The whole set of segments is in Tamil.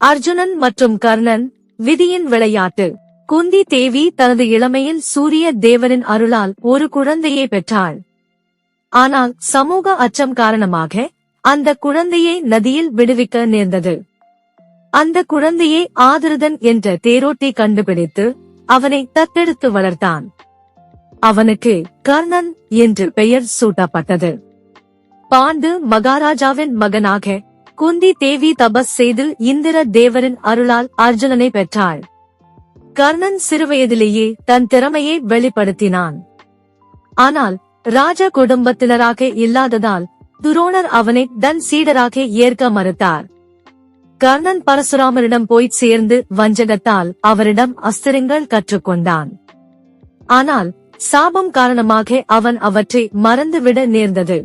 அர்ஜுனன் மற்றும் கர்ணன், விதியின் விளையாட்டு. குந்தி தேவி தனது இளமையில் சூரிய தேவனின் அருளால் ஒரு குழந்தையை பெற்றாள். ஆனால் சமூக அச்சம் காரணமாக அந்த குழந்தையை நதியில் விடுவிக்க நேர்ந்தது. அந்த குழந்தையை ஆதிரதன் என்ற தேரோட்டி கண்டுபிடித்து அவனை தத்தெடுத்து வளர்த்தான். அவனுக்கு கர்ணன் என்று பெயர் சூட்டப்பட்டது. பாண்டு மகாராஜாவின் மகனாக குந்தி தேவி தபஸ் செய்து இந்திர தேவரின் அருளால் அர்ஜுனனை பெற்றாள். கர்ணன் சிறுவயதிலேயே தன் திறமையை வெளிப்படுத்தினான். ஆனால் ராஜ குடும்பத்தினராக இல்லாததால் துரோணர் அவனை தன் சீடராக ஏற்க மறுத்தார். கர்ணன் பரசுராமரிடம் போய் சேர்ந்து வஞ்சகத்தால் அவரிடம் அஸ்திரங்கள் கற்றுக்கொண்டான். ஆனால் சாபம் காரணமாக அவன் அவற்றை மறந்துவிட நேர்ந்தது.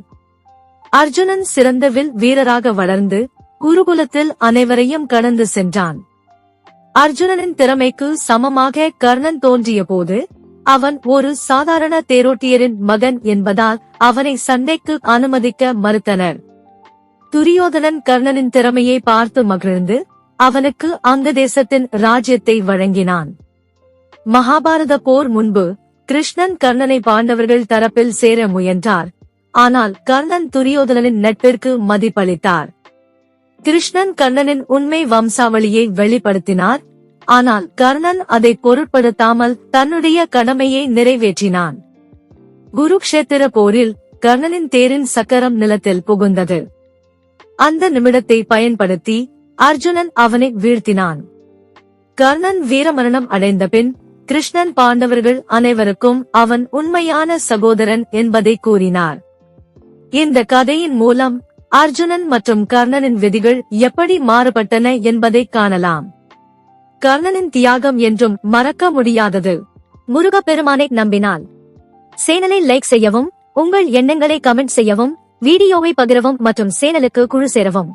அர்ஜுனன் சிறந்த வில் வீரராக வளர்ந்து குருகுலத்தில் அனைவரையும் கடந்து சென்றான். அர்ஜுனனின் திறமைக்கு சமமாக கர்ணன் தோன்றிய போது அவன் ஒரு சாதாரண தேரோட்டியரின் மகன் என்பதால் அவனை சண்டைக்கு அனுமதிக்க மறுத்தனர். துரியோதனன் கர்ணனின் திறமையை பார்த்து மகிழ்ந்து அவனுக்கு அங்க தேசத்தின் ராஜ்யத்தை வழங்கினான். மகாபாரத போர் முன்பு கிருஷ்ணன் கர்ணனை பாண்டவர்கள் தரப்பில் சேர முயன்றார். ஆனால் கர்ணன் துரியோதனனின் நட்பிற்கு மதிப்பளித்தார். கிருஷ்ணன் கர்ணனின் உண்மை வம்சாவளியை வெளிப்படுத்தினார். ஆனால் கர்ணன் அதை பொருட்படுத்தாமல் தன்னுடைய கடமையை நிறைவேற்றினான். குருக்ஷேத்திர போரில் கர்ணனின் தேரின் சக்கரம் நிலத்தில் புகுந்தது. அந்த நிமிடத்தை பயன்படுத்தி அர்ஜுனன் அவனை வீழ்த்தினான். கர்ணன் வீரமரணம் அடைந்த பின் கிருஷ்ணன் பாண்டவர்கள் அனைவருக்கும் அவன் உண்மையான சகோதரன் என்பதை கூறினார். இந்த கதையின் மூலம் அர்ஜுனன் மற்றும் கர்ணனின் விதிகள் எப்படி மாறுபட்டன என்பதை காணலாம். கர்ணனின் தியாகம் என்றும் மறக்க முடியாதது. முருகப்பெருமானை நம்பினால் சேனலை லைக் செய்யவும், உங்கள் எண்ணங்களை கமெண்ட் செய்யவும், வீடியோவை பகிரவும் மற்றும் சேனலுக்கு குழு சேரவும்.